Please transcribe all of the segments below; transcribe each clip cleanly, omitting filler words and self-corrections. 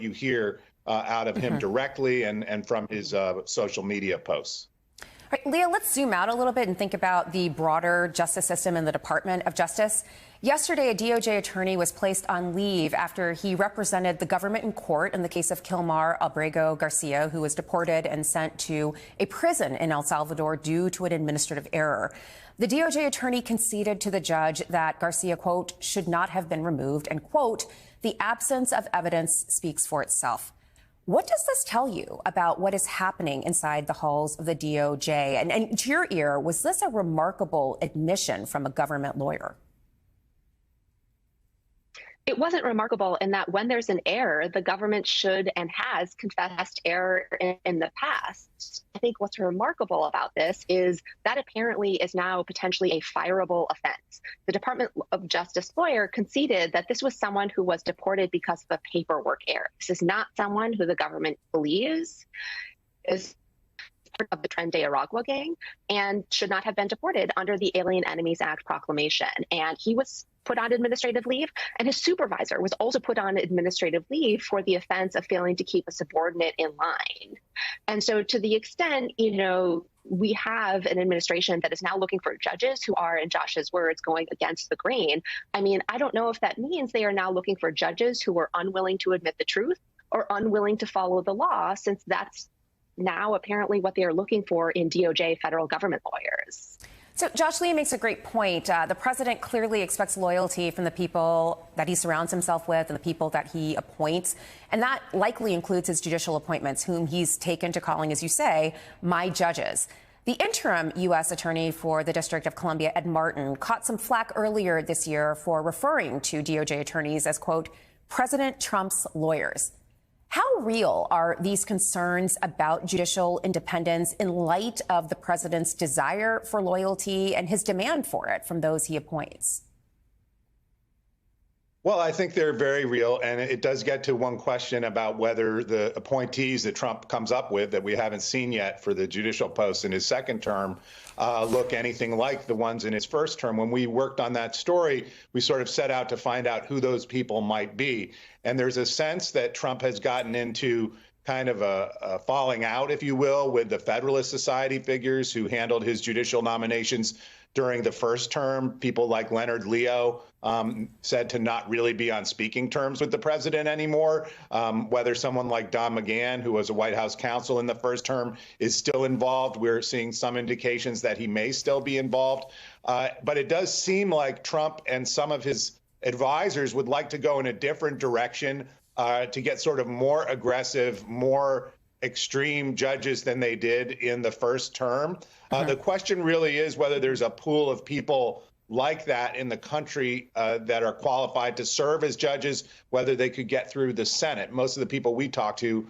you hear out of him directly and from his social media posts. All right, Leah, let's zoom out a little bit and think about the broader justice system and the Department of Justice. Yesterday, a DOJ attorney was placed on leave after he represented the government in court in the case of Kilmar Abrego Garcia, who was deported and sent to a prison in El Salvador due to an administrative error. The DOJ attorney conceded to the judge that Garcia, quote, should not have been removed, and, quote, the absence of evidence speaks for itself. What does this tell you about what is happening inside the halls of the DOJ? And to your ear, was this a remarkable admission from a government lawyer? It wasn't remarkable in that when there's an error, the government should and has confessed error in the past. I think what's remarkable about this is that apparently is now potentially a fireable offense. The Department of Justice lawyer conceded that this was someone who was deported because of a paperwork error. This is not someone who the government believes is part of the Tren de Aragua gang and should not have been deported under the Alien Enemies Act proclamation. And he was put on administrative leave, and his supervisor was also put on administrative leave for the offense of failing to keep a subordinate in line. And so to the extent, we have an administration that is now looking for judges who are, in Josh's words, going against the grain. I mean, I don't know if that means they are now looking for judges who are unwilling to admit the truth or unwilling to follow the law, since that's now apparently what they are looking for in DOJ federal government lawyers. So Josh Lee makes a great point. The president clearly expects loyalty from the people that he surrounds himself with and the people that he appoints. And that likely includes his judicial appointments, whom he's taken to calling, as you say, my judges. The interim U.S. attorney for the District of Columbia, Ed Martin, caught some flack earlier this year for referring to DOJ attorneys as, quote, President Trump's lawyers. How real are these concerns about judicial independence in light of the president's desire for loyalty and his demand for it from those he appoints? Well, I think they're very real, and it does get to one question about whether the appointees that Trump comes up with that we haven't seen yet for the judicial posts in his second term look anything like the ones in his first term. When we worked on that story, we sort of set out to find out who those people might be. And there's a sense that Trump has gotten into kind of a falling out, if you will, with the Federalist Society figures who handled his judicial nominations during the first term. People like Leonard Leo said to not really be on speaking terms with the president anymore. Whether someone like Don McGahn, who was a White House counsel in the first term, is still involved. We're seeing some indications that he may still be involved. But it does seem like Trump and some of his advisors would like to go in a different direction to get sort of more aggressive, more extreme judges than they did in the first term. The question really is whether there's a pool of people like that in the country that are qualified to serve as judges, whether they could get through the Senate. Most of the people we talked to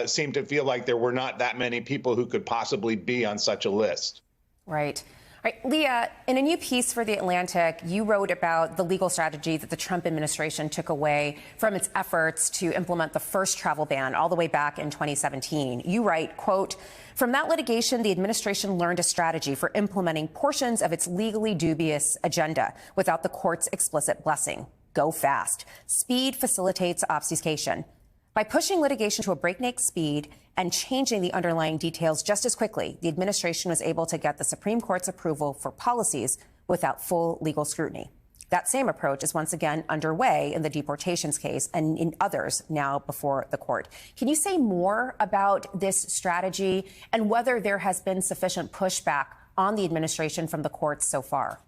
seem to feel like there were not that many people who could possibly be on such a list. Right. All right, Leah, in a new piece for The Atlantic, you wrote about the legal strategy that the Trump administration took away from its efforts to implement the first travel ban all the way back in 2017. You write, quote, from that litigation, the administration learned a strategy for implementing portions of its legally dubious agenda without the court's explicit blessing. Go fast. Speed facilitates obfuscation. By pushing litigation to a breakneck speed and changing the underlying details just as quickly, the administration was able to get the Supreme Court's approval for policies without full legal scrutiny. That same approach is once again underway in the deportations case and in others now before the court. Can you say more about this strategy and whether there has been sufficient pushback on the administration from the courts so far?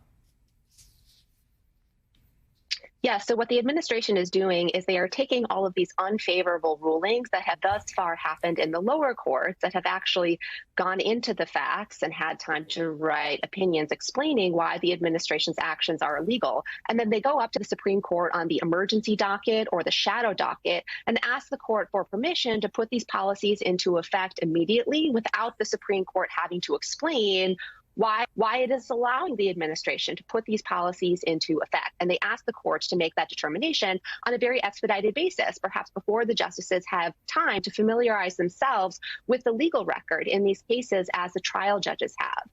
Yeah, so what the administration is doing is they are taking all of these unfavorable rulings that have thus far happened in the lower courts that have actually gone into the facts and had time to write opinions explaining why the administration's actions are illegal. And then they go up to the Supreme Court on the emergency docket or the shadow docket and ask the court for permission to put these policies into effect immediately without the Supreme Court having to explain why it is allowing the administration to put these policies into effect. And they ask the courts to make that determination on a very expedited basis, perhaps before the justices have time to familiarize themselves with the legal record in these cases as the trial judges have.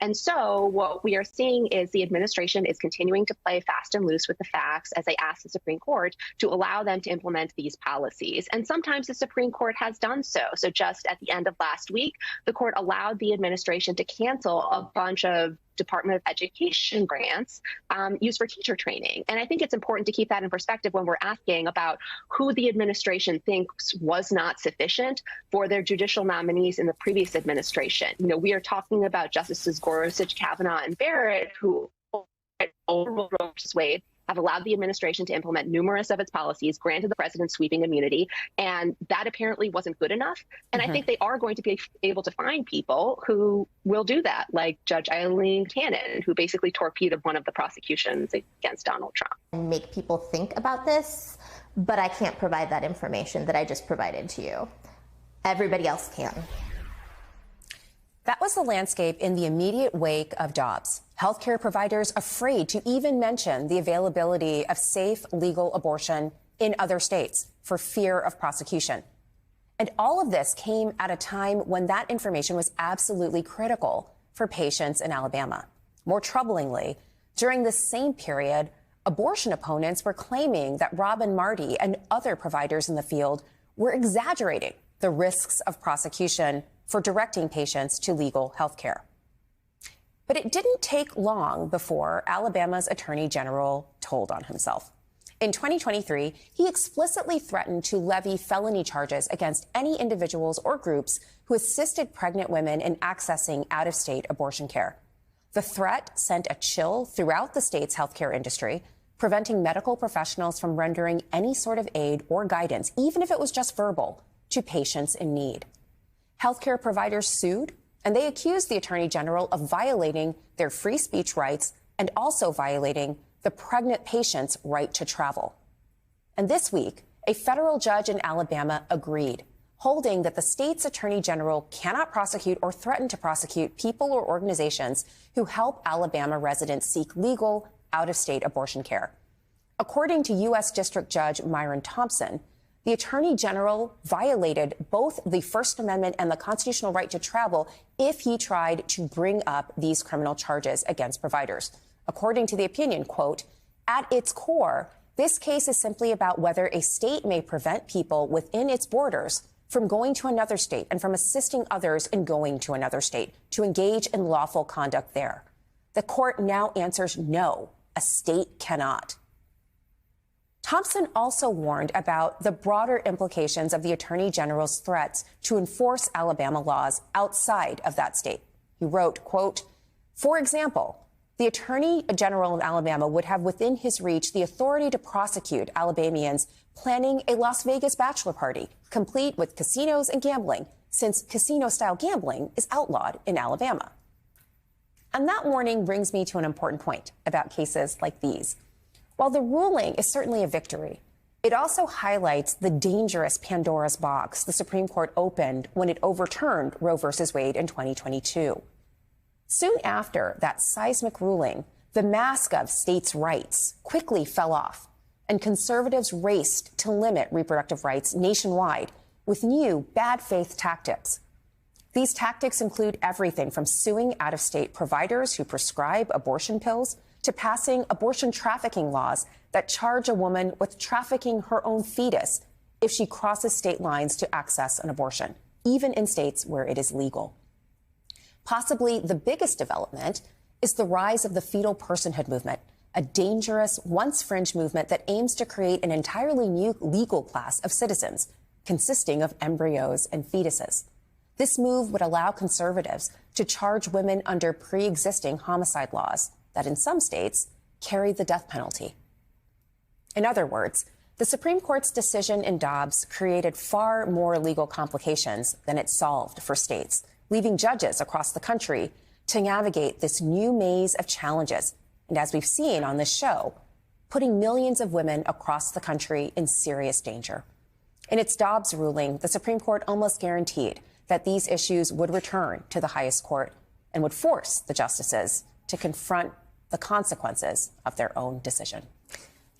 And so what we are seeing is the administration is continuing to play fast and loose with the facts as they ask the Supreme Court to allow them to implement these policies. And sometimes the Supreme Court has done so. So just at the end of last week, the court allowed the administration to cancel a bunch of Department of Education grants used for teacher training. And I think it's important to keep that in perspective when we're asking about who the administration thinks was not sufficient for their judicial nominees in the previous administration. You know, we are talking about Justices Gorsuch, Kavanaugh, and Barrett, who overruled Roe v. Wade, have allowed the administration to implement numerous of its policies, granted the president sweeping immunity, and that apparently wasn't good enough. And I think they are going to be able to find people who will do that, like Judge Eileen Cannon, who basically torpedoed one of the prosecutions against Donald Trump. And make people think about this, but I can't provide that information that I just provided to you. Everybody else can. That was the landscape in the immediate wake of Dobbs. Healthcare providers afraid to even mention the availability of safe, legal abortion in other states for fear of prosecution. And all of this came at a time when that information was absolutely critical for patients in Alabama. More troublingly, during this same period, abortion opponents were claiming that Robin Marty and other providers in the field were exaggerating the risks of prosecution for directing patients to legal health care. But it didn't take long before Alabama's Attorney General told on himself. In 2023, he explicitly threatened to levy felony charges against any individuals or groups who assisted pregnant women in accessing out-of-state abortion care. The threat sent a chill throughout the state's healthcare industry, preventing medical professionals from rendering any sort of aid or guidance, even if it was just verbal, to patients in need. Healthcare providers sued, and they accused the Attorney General of violating their free speech rights and also violating the pregnant patient's right to travel. And this week, a federal judge in Alabama agreed, holding that the state's Attorney General cannot prosecute or threaten to prosecute people or organizations who help Alabama residents seek legal, out-of-state abortion care. According to U.S. District Judge Myron Thompson, the Attorney General violated both the First Amendment and the constitutional right to travel if he tried to bring up these criminal charges against providers. According to the opinion, quote, at its core, this case is simply about whether a state may prevent people within its borders from going to another state and from assisting others in going to another state to engage in lawful conduct there. The court now answers no, a state cannot. Thompson also warned about the broader implications of the Attorney General's threats to enforce Alabama laws outside of that state. He wrote, quote, for example, the Attorney General of Alabama would have within his reach the authority to prosecute Alabamians planning a Las Vegas bachelor party, complete with casinos and gambling, since casino-style gambling is outlawed in Alabama. And that warning brings me to an important point about cases like these. While the ruling is certainly a victory, it also highlights the dangerous Pandora's box the Supreme Court opened when it overturned Roe v. Wade in 2022. Soon after that seismic ruling, the mask of states' rights quickly fell off, and conservatives raced to limit reproductive rights nationwide with new bad faith tactics. These tactics include everything from suing out-of-state providers who prescribe abortion pills to passing abortion trafficking laws that charge a woman with trafficking her own fetus if she crosses state lines to access an abortion, even in states where it is legal. Possibly the biggest development is the rise of the fetal personhood movement, a dangerous, once fringe movement that aims to create an entirely new legal class of citizens consisting of embryos and fetuses. This move would allow conservatives to charge women under pre-existing homicide laws that in some states carry the death penalty. In other words, the Supreme Court's decision in Dobbs created far more legal complications than it solved for states, leaving judges across the country to navigate this new maze of challenges. And as we've seen on this show, putting millions of women across the country in serious danger. In its Dobbs ruling, the Supreme Court almost guaranteed that these issues would return to the highest court and would force the justices to confront the consequences of their own decision.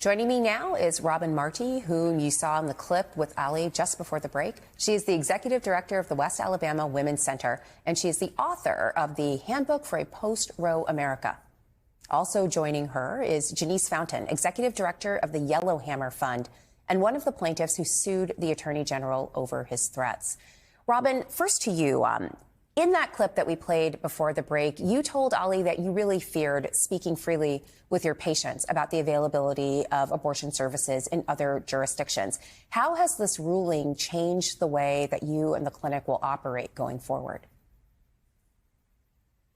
Joining me now is Robin Marty, whom you saw in the clip with Ali just before the break. She is the executive director of the West Alabama Women's Center, and she is the author of the Handbook for a Post-Roe America. Also joining her is Janice Fountain, executive director of the Yellowhammer Fund, and one of the plaintiffs who sued the attorney general over his threats. Robin, first to you. In that clip that we played before the break, you told Ali that you really feared speaking freely with your patients about the availability of abortion services in other jurisdictions. How has this ruling changed the way that you and the clinic will operate going forward?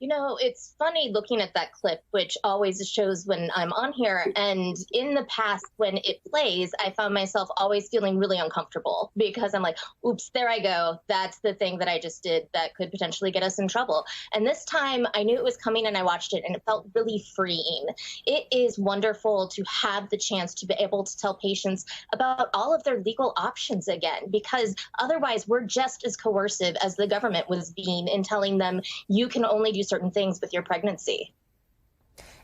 You know, it's funny looking at that clip, which always shows when I'm on here. And in the past, when it plays, I found myself always feeling really uncomfortable because I'm like, oops, there I go. That's the thing that I just did that could potentially get us in trouble. And this time I knew it was coming and I watched it and it felt really freeing. It is wonderful to have the chance to be able to tell patients about all of their legal options again, because otherwise we're just as coercive as the government was being in telling them you can only do certain things with your pregnancy.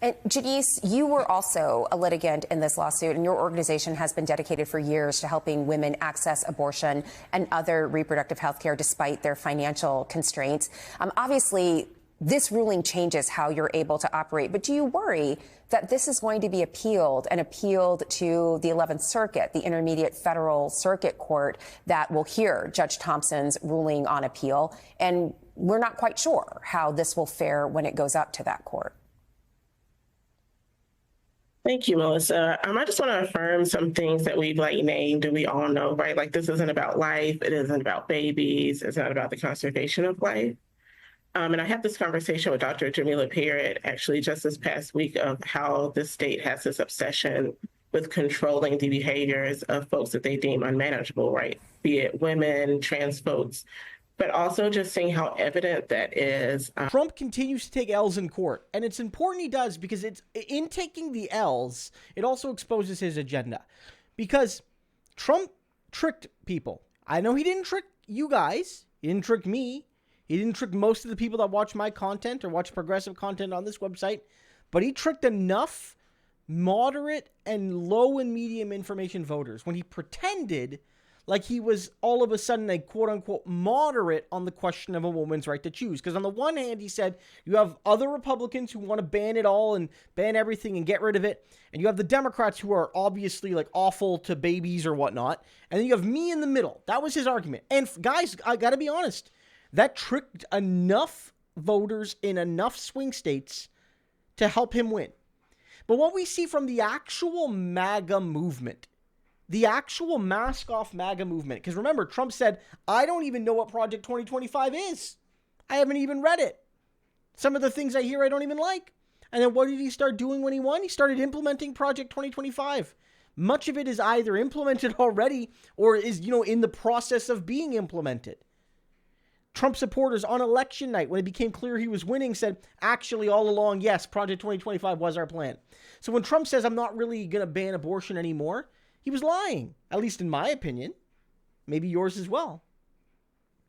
And Janice, you were also a litigant in this lawsuit, and your organization has been dedicated for years to helping women access abortion and other reproductive health care despite their financial constraints. Obviously, this ruling changes how you're able to operate, but do you worry that this is going to be appealed to the 11th Circuit, the Intermediate Federal Circuit Court that will hear Judge Thompson's ruling on appeal? And we're not quite sure how this will fare when it goes up to that court. Thank you, Melissa. I just want to affirm some things that we've named and we all know, right? Like, this isn't about life. It isn't about babies. It's not about the conservation of life. And I had this conversation with Dr. Jamila Parrott actually just this past week of how the state has this obsession with controlling the behaviors of folks that they deem unmanageable, right? Be it women, trans folks, but also just seeing how evident that is. Trump continues to take L's in court, and it's important he does because it's in taking the L's, it also exposes his agenda. Because Trump tricked people. I know he didn't trick you guys. He didn't trick me. He didn't trick most of the people that watch my content or watch progressive content on this website, but he tricked enough moderate and low and medium information voters when he pretended like he was all of a sudden a quote-unquote moderate on the question of a woman's right to choose. Because on the one hand, he said you have other Republicans who want to ban it all and ban everything and get rid of it. And you have the Democrats who are obviously awful to babies or whatnot. And then you have me in the middle. That was his argument. And guys, I got to be honest, that tricked enough voters in enough swing states to help him win. But what we see from the actual MAGA movement, the actual mask-off MAGA movement, because remember, Trump said, I don't even know what Project 2025 is. I haven't even read it. Some of the things I hear I don't even like. And then what did he start doing when he won? He started implementing Project 2025. Much of it is either implemented already or is, in the process of being implemented. Trump supporters on election night, when it became clear he was winning, said, actually, all along, yes, Project 2025 was our plan. So when Trump says, I'm not really going to ban abortion anymore, he was lying, at least in my opinion. Maybe yours as well.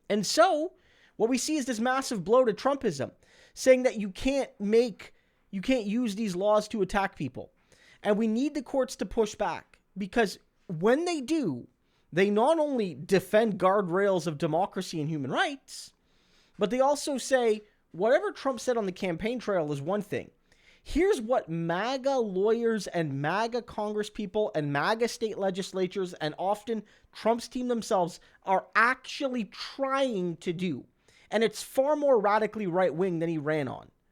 And so what we see is this massive blow to Trumpism, saying that you can't use these laws to attack people. And we need the courts to push back, because when they do, they not only defend guardrails of democracy and human rights, but they also say, whatever Trump said on the campaign trail is one thing. Here's what MAGA lawyers and MAGA congresspeople and MAGA state legislatures and often Trump's team themselves are actually trying to do. And it's far more radically right-wing than he ran on.